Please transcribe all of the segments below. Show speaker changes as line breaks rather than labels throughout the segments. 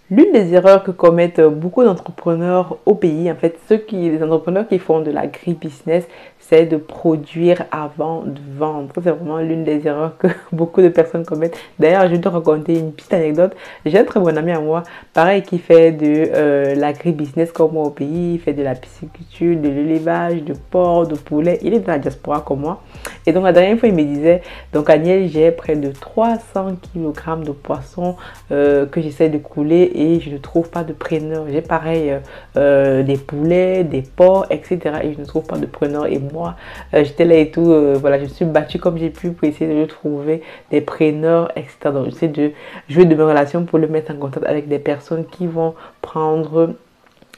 L'une des erreurs que commettent beaucoup d'entrepreneurs au pays, en fait, les entrepreneurs qui font de l'agribusiness, c'est de produire avant de vendre. C'est vraiment l'une des erreurs que beaucoup de personnes commettent. D'ailleurs, je vais te raconter une petite anecdote. J'ai un très bon ami à moi, pareil, qui fait de l'agribusiness comme moi au pays. Il fait de la pisciculture, de l'élevage, de porc, de poulet. Il est dans la diaspora comme moi. Et donc, la dernière fois, il me disait, donc Agnès, j'ai près de 300 kg de poissons que j'essaie de couler et je ne trouve pas de preneur. J'ai pareil des poulets, des porcs, etc. Et je ne trouve pas de preneur. Et moi, j'étais là et tout, voilà, je me suis battue comme j'ai pu pour essayer de trouver des preneurs, etc. Donc, j'essaie de jouer de mes relations pour le mettre en contact avec des personnes qui vont prendre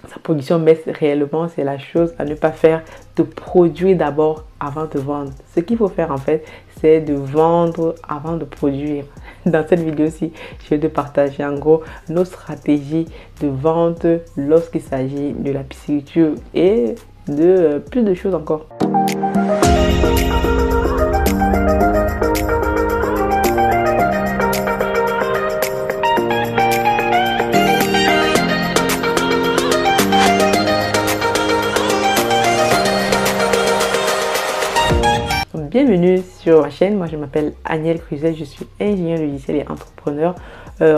sa production, mais réellement c'est la chose à ne pas faire, de produire d'abord avant de vendre. Ce qu'il faut faire en fait, c'est de vendre avant de produire. Dans cette vidéo-ci, je vais te partager en gros nos stratégies de vente lorsqu'il s'agit de la pisciculture et de plus de choses encore. Bienvenue sur ma chaîne, moi je m'appelle Aniel Cruzel, je suis ingénieur logiciel et entrepreneur.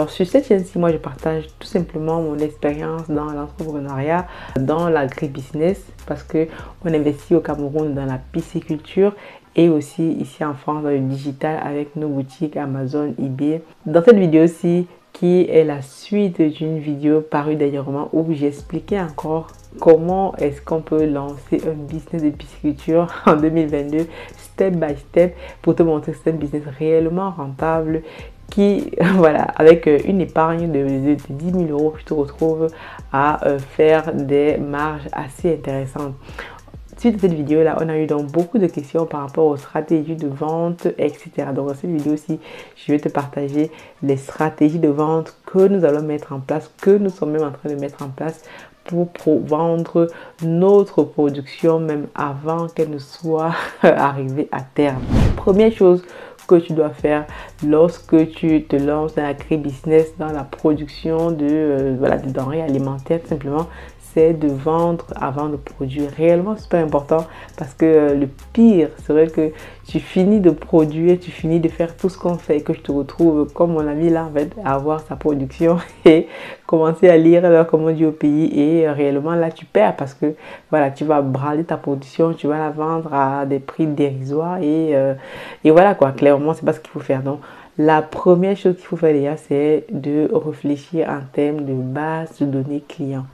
Sur cette chaîne-ci, moi je partage tout simplement mon expérience dans l'entrepreneuriat, dans l'agribusiness, parce qu'on investit au Cameroun dans la pisciculture et aussi ici en France dans le digital avec nos boutiques Amazon, eBay. Dans cette vidéo-ci, qui est la suite d'une vidéo parue dernièrement où j'expliquais encore comment est-ce qu'on peut lancer un business de pisciculture en 2022 step by step pour te montrer que c'est un business réellement rentable qui, voilà, avec une épargne de 10 000 euros, je te retrouve à faire des marges assez intéressantes. Suite à cette vidéo là, on a eu donc beaucoup de questions par rapport aux stratégies de vente, etc. Donc dans cette vidéo ci, je vais te partager les stratégies de vente que nous allons mettre en place, que nous sommes même en train de mettre en place pour vendre notre production même avant qu'elle ne soit arrivée à terme. Première chose que tu dois faire lorsque tu te lances dans l'agribusiness, dans la production de, voilà, de denrées alimentaires, tout simplement, c'est de vendre avant de produire. Réellement, c'est pas important parce que le pire serait que tu finis de produire, tu finis de faire tout ce qu'on fait et que je te retrouve comme mon ami là en fait à avoir sa production et commencer à lire alors comme on dit au pays et réellement là tu perds parce que voilà, tu vas brader ta production, tu vas la vendre à des prix dérisoires et voilà quoi, clairement c'est pas ce qu'il faut faire. Donc la première chose qu'il faut faire déjà, c'est de réfléchir en termes de base de données clients.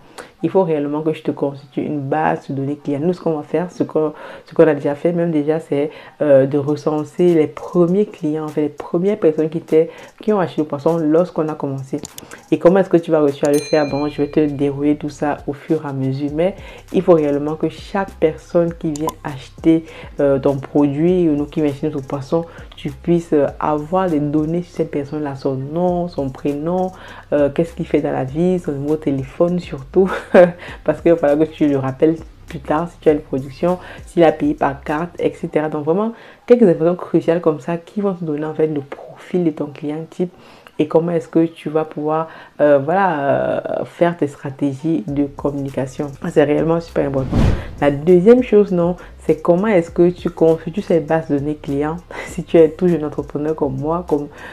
Il faut réellement que je te constitue une base de données clients. Nous, ce qu'on va faire, ce qu'on a déjà fait, même déjà, c'est de recenser les premiers clients, en fait, les premières personnes qui ont acheté le poisson lorsqu'on a commencé. Et comment est-ce que tu vas réussir à le faire? Bon, je vais te dérouler tout ça au fur et à mesure, mais il faut réellement que chaque personne qui vient acheter ton produit ou qui vient acheter notre poisson, tu puisses avoir des données sur cette personne-là, son nom, son prénom, qu'est-ce qu'il fait dans la vie, son numéro de téléphone surtout, parce qu'il va falloir que tu le rappelles plus tard si tu as une production, s'il a payé par carte, etc. Donc vraiment, quelques informations cruciales comme ça qui vont te donner en fait le profil de ton client type et comment est-ce que tu vas pouvoir faire tes stratégies de communication. C'est réellement super important. La deuxième chose, non, c'est comment est-ce que tu constitues cette base de données clients. Si tu es tout jeune entrepreneur comme moi,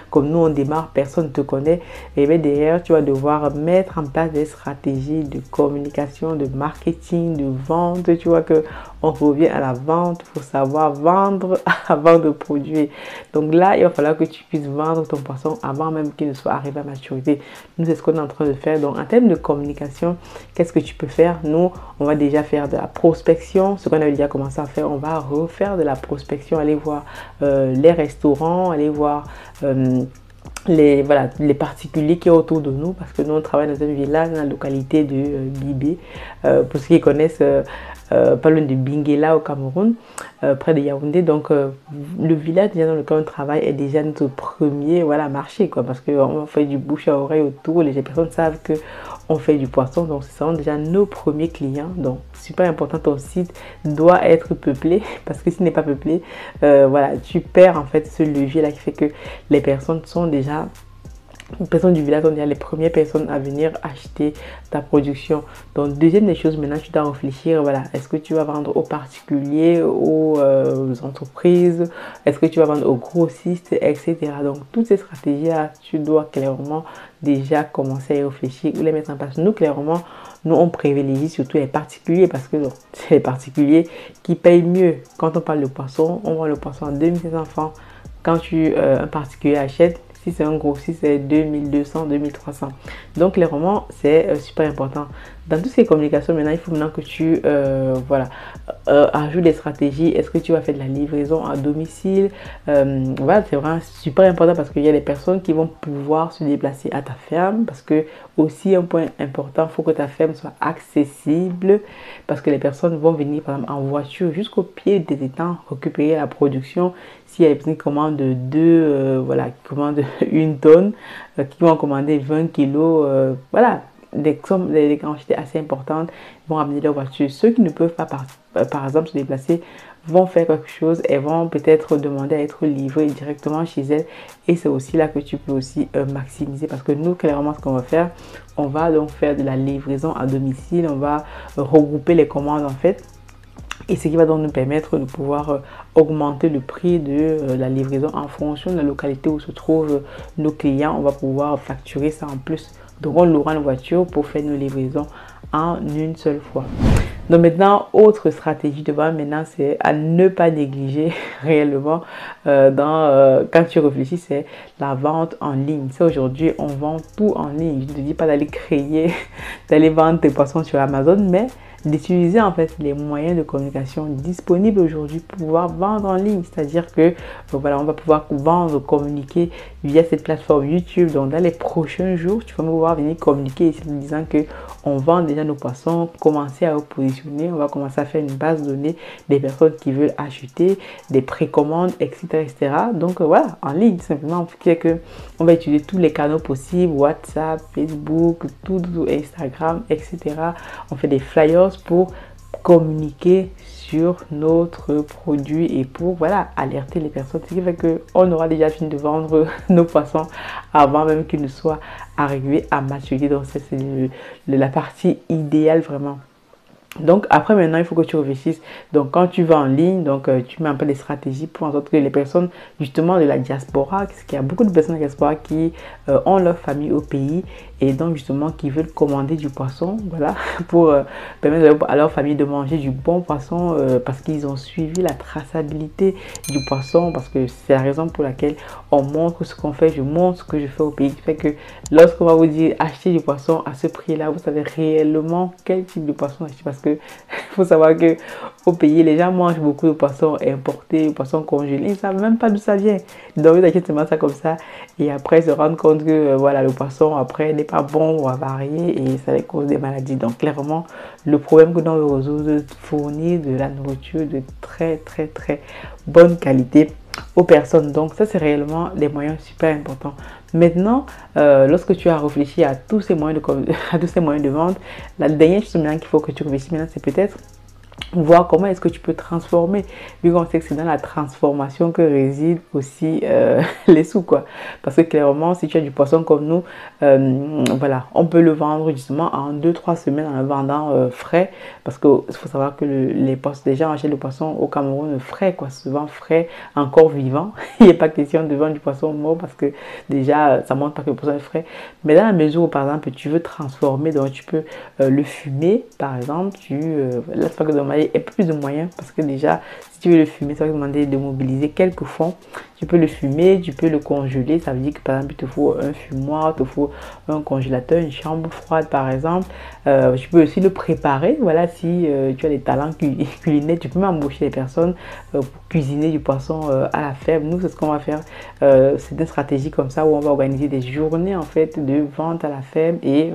comme nous on démarre, personne ne te connaît, et bien derrière tu vas devoir mettre en place des stratégies de communication, de marketing, de vente. Tu vois que on revient à la vente, il faut savoir vendre avant de produire. Donc là, il va falloir que tu puisses vendre ton poisson avant même qu'il ne soit arrivé à maturité. Nous, c'est ce qu'on est en train de faire. Donc en termes de communication, qu'est-ce que tu peux faire? Nous, on va déjà faire de la prospection, ce qu'on avait déjà commencé à faire. On va refaire de la prospection, aller voir les restaurants, aller voir les particuliers qui sont autour de nous, parce que nous on travaille dans un village dans la localité de Bibé, pour ceux qui connaissent, pas loin de Bingela au Cameroun, près de Yaoundé. Donc le village déjà dans lequel on travaille est déjà notre premier marché quoi, parce qu'on fait du bouche à oreille autour, les personnes savent que on fait du poisson, donc ce sont déjà nos premiers clients. Donc super important, ton site doit être peuplé, parce que s'il n'est pas peuplé, tu perds en fait ce levier là qui fait que les personnes sont déjà les personnes du village sont déjà les premières personnes à venir acheter ta production. Donc, deuxième des choses, maintenant, tu dois réfléchir, voilà, est-ce que tu vas vendre aux particuliers, aux entreprises, est-ce que tu vas vendre aux grossistes, etc. Donc, toutes ces stratégies-là, tu dois clairement déjà commencer à y réfléchir ou les mettre en place. Nous, clairement, nous, on privilégie surtout les particuliers parce que c'est les particuliers qui payent mieux. Quand on parle de poisson, on vend le poisson à 2500 francs. Quand un particulier achète, si c'est un grossiste, c'est 2200, 2300. Donc, clairement, c'est super important. Dans toutes ces communications, maintenant, il faut maintenant que tu voilà, ajoutes des stratégies. Est-ce que tu vas faire de la livraison à domicile? Voilà, c'est vraiment super important parce qu'il y a des personnes qui vont pouvoir se déplacer à ta ferme. Parce que, aussi, un point important, il faut que ta ferme soit accessible. Parce que les personnes vont venir, par exemple, en voiture jusqu'au pied des étangs récupérer la production. S'il y a des personnes qui commandent voilà, qui commandent 1 tonne, qui vont commander 20 kilos, voilà, des quantités assez importantes, vont amener leur voiture. Ceux qui ne peuvent pas, par exemple, se déplacer, vont faire quelque chose et vont peut-être demander à être livrés directement chez elles. Et c'est aussi là que tu peux aussi maximiser. Parce que nous, clairement, ce qu'on va faire, on va donc faire de la livraison à domicile. On va regrouper les commandes, en fait. Et ce qui va donc nous permettre de pouvoir augmenter le prix de la livraison en fonction de la localité où se trouvent nos clients. On va pouvoir facturer ça en plus. Donc, on louera une voiture pour faire nos livraisons en une seule fois. Donc maintenant, autre stratégie de vente, maintenant, c'est à ne pas négliger réellement quand tu réfléchis, c'est la vente en ligne. C'est aujourd'hui, on vend tout en ligne. Je ne te dis pas d'aller créer, d'aller vendre tes poissons sur Amazon, mais d'utiliser en fait les moyens de communication disponibles aujourd'hui pour pouvoir vendre en ligne. C'est-à-dire que voilà, on va pouvoir vendre, communiquer via cette plateforme YouTube. Donc dans les prochains jours, tu vas pouvoir venir communiquer ici en disant que on vend déjà nos poissons, commencer à vous positionner, on va commencer à faire une base de données des personnes qui veulent acheter, des précommandes, etc. etc. Donc voilà, en ligne simplement, on va utiliser tous les canaux possibles, WhatsApp, Facebook, tout, Instagram, etc. On fait des flyers pour communiquer sur notre produit et pour voilà alerter les personnes, ce qui fait qu'on aura déjà fini de vendre nos poissons avant même qu'ils ne soient arrivés à maturité. Donc ça c'est la partie idéale vraiment. Donc après maintenant il faut que tu réfléchisses. Donc quand tu vas en ligne, donc tu mets un peu des stratégies pour en sorte que les personnes justement de la diaspora, parce qu'il y a beaucoup de personnes de la diaspora qui ont leur famille au pays et donc justement qui veulent commander du poisson, voilà, pour permettre à leur famille de manger du bon poisson parce qu'ils ont suivi la traçabilité du poisson, parce que c'est la raison pour laquelle on montre ce qu'on fait, je montre ce que je fais au pays, qui fait que lorsqu'on va vous dire acheter du poisson à ce prix là, vous savez réellement quel type de poisson acheter, parce que il faut savoir que au pays les gens mangent beaucoup de poissons importés, poissons congelés, ils ne savent même pas d'où ça vient, donc ils achètent seulement ça comme ça et après ils se rendent compte que voilà, le poisson après n'est pas bon ou avarié et ça les cause des maladies. Donc clairement le problème que nous devons résoudre, de fournir de la nourriture de très bonne qualité aux personnes. Donc ça c'est réellement des moyens super importants. Maintenant lorsque tu as réfléchi à tous ces moyens de vente, la dernière chose maintenant qu'il faut que tu réfléchisses maintenant, c'est peut-être voir comment est-ce que tu peux transformer, vu qu'on sait que c'est dans la transformation que réside aussi les sous, quoi. Parce que clairement, si tu as du poisson comme nous, voilà, on peut le vendre justement en 2-3 semaines en le vendant frais, parce qu'il faut savoir que les gens achètent le poisson au Cameroun frais, quoi, souvent frais, encore vivant. Il n'est pas question de vendre du poisson mort parce que déjà, ça ne montre pas que le poisson est frais. Mais dans la mesure où, par exemple, tu veux transformer, donc tu peux le fumer, par exemple, là, c'est pas que demander un peu plus de moyens parce que déjà, si tu veux le fumer, ça va demander de mobiliser quelques fonds. Tu peux le fumer, tu peux le congeler. Ça veut dire que par exemple, il te faut un fumoir, il te faut un congélateur, une chambre froide par exemple. Tu peux aussi le préparer. Voilà, si tu as des talents culinaires, tu peux m'embaucher des personnes pour cuisiner du poisson à la ferme. Nous, c'est ce qu'on va faire. C'est une stratégie comme ça où on va organiser des journées en fait de vente à la ferme et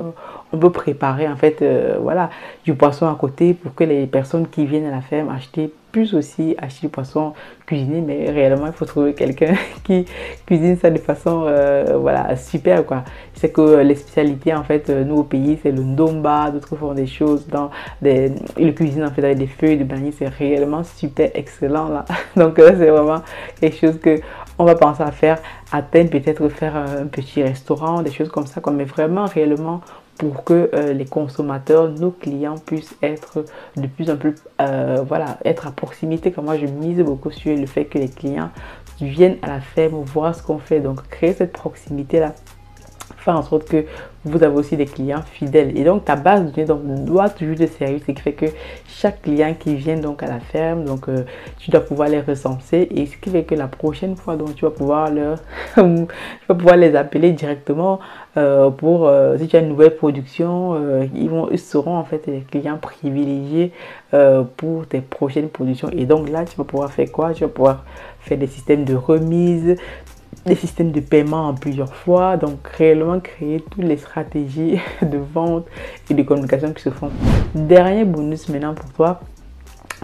on peut préparer en fait voilà, du poisson à côté pour que les personnes qui viennent à la ferme acheter puissent aussi acheter du poisson cuisiné. Mais réellement il faut trouver quelqu'un qui cuisine ça de façon voilà, super quoi. C'est que les spécialités en fait nous au pays c'est le ndomba, d'autres font des choses ils cuisinent en fait avec des feuilles de bananier, c'est réellement super excellent là. Donc c'est vraiment quelque chose que on va penser à faire, atteindre, peut-être faire un petit restaurant, des choses comme ça, quoi, mais vraiment réellement pour que les consommateurs, nos clients puissent être de plus en plus, voilà, être à proximité. Comme moi, je mise beaucoup sur le fait que les clients viennent à la ferme voir ce qu'on fait. Donc, créer cette proximité-là, faire en sorte que vous avez aussi des clients fidèles. Et donc, ta base de données donc, doit toujours te servir, ce qui fait que chaque client qui vient donc à la ferme, donc tu dois pouvoir les recenser. Et ce qui fait que la prochaine fois, donc, tu vas pouvoir les appeler directement si tu as une nouvelle production, ils seront en fait les clients privilégiés pour tes prochaines productions. Et donc là, tu vas pouvoir faire quoi? Tu vas pouvoir faire des systèmes de remise, des systèmes de paiement en plusieurs fois, donc réellement créer toutes les stratégies de vente et de communication qui se font. Dernier bonus maintenant pour toi,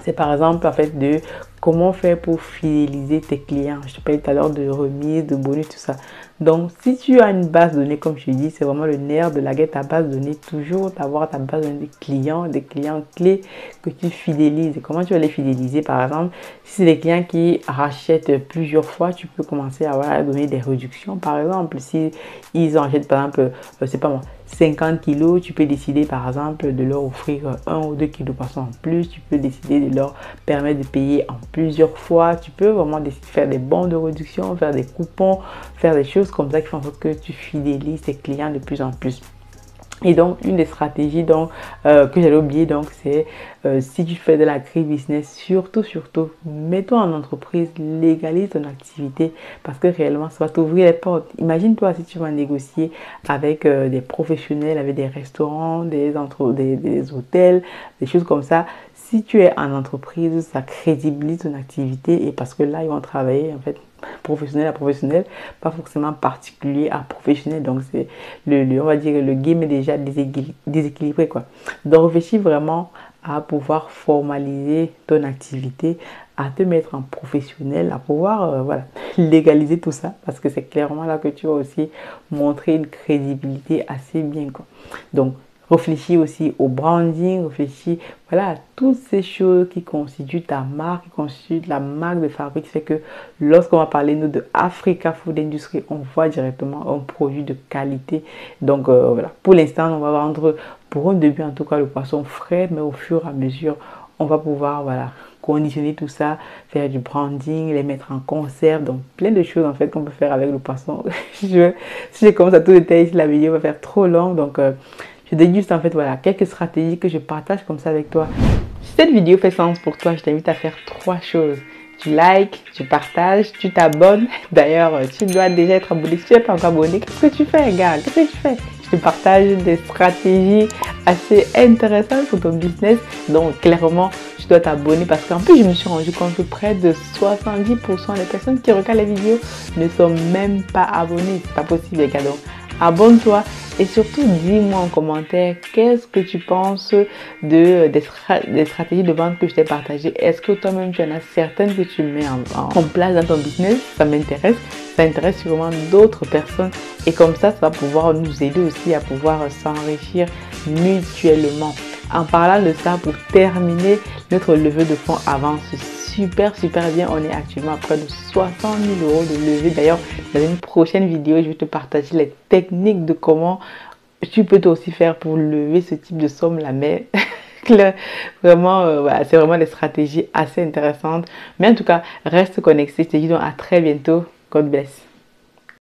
c'est par exemple en fait de comment faire pour fidéliser tes clients. Je te parlais tout à l'heure de remise, de bonus, tout ça. Donc si tu as une base de données, comme je dis, c'est vraiment le nerf de la guerre, ta base de données, toujours d'avoir ta base de données des clients clés que tu fidélises. Et comment tu vas les fidéliser? Par exemple, si c'est des clients qui rachètent plusieurs fois, tu peux commencer à donner des réductions. Par exemple, si ils en achètent par exemple, c'est pas moi, 50 kilos, tu peux décider par exemple de leur offrir 1 ou 2 kilos par en plus. Tu peux décider de leur permettre de payer en plusieurs fois. Tu peux vraiment décider de faire des bons de réduction, faire des coupons, faire des choses comme ça qui font en sorte que tu fidélises tes clients de plus en plus. Et donc, une des stratégies donc, que j'avais oublié, donc, c'est si tu fais de l'agri-business, surtout, mets-toi en entreprise, légalise ton activité parce que réellement, ça va t'ouvrir les portes. Imagine-toi si tu vas négocier avec des professionnels, avec des restaurants, des hôtels, des choses comme ça. Si tu es en entreprise, ça crédibilise ton activité et parce que là, ils vont travailler en fait professionnel à professionnel, pas forcément particulier à professionnel. Donc c'est on va dire le game est déjà déséquilibré quoi. Donc réfléchis vraiment à pouvoir formaliser ton activité, à te mettre en professionnel, à pouvoir voilà, légaliser tout ça parce que c'est clairement là que tu vas aussi montrer une crédibilité assez bien quoi. Donc réfléchis aussi au branding, réfléchis voilà, à toutes ces choses qui constituent ta marque, qui constituent la marque de fabrique. C'est que lorsqu'on va parler nous de Africa Food Industry, on voit directement un produit de qualité. Donc voilà, pour l'instant, on va vendre pour un début en tout cas le poisson frais, mais au fur et à mesure, on va pouvoir voilà, conditionner tout ça, faire du branding, les mettre en conserve, donc plein de choses en fait qu'on peut faire avec le poisson. Si je commence à tout détailler, la vidéo va faire trop long, donc je déguste en fait voilà quelques stratégies que je partage comme ça avec toi. Si cette vidéo fait sens pour toi, je t'invite à faire 3 choses. Tu likes, tu partages, tu t'abonnes. D'ailleurs, tu dois déjà être abonné. Si tu n'es pas encore abonné, qu'est-ce que tu fais, gars? Qu'est-ce que tu fais? Je te partage des stratégies assez intéressantes pour ton business. Donc, clairement, tu dois t'abonner parce qu'en plus, je me suis rendu compte que près de 70% des personnes qui regardent les vidéos ne sont même pas abonnées. C'est pas possible, les gars. Donc, abonne-toi et surtout dis-moi en commentaire qu'est-ce que tu penses des stratégies de vente que je t'ai partagées. Est-ce que toi-même tu en as certaines que tu mets en place dans ton business? Ça m'intéresse, ça intéresse sûrement d'autres personnes et comme ça va pouvoir nous aider aussi à pouvoir s'enrichir mutuellement. En parlant de ça, pour terminer, notre levée de fonds avance super bien. On est actuellement à près de 60 000 € de levée. D'ailleurs, dans une prochaine vidéo, je vais te partager les techniques de comment tu peux toi aussi faire pour lever ce type de somme là. Mais vraiment, voilà, c'est vraiment des stratégies assez intéressantes. Mais en tout cas, reste connecté. Je te dis donc à très bientôt. God bless.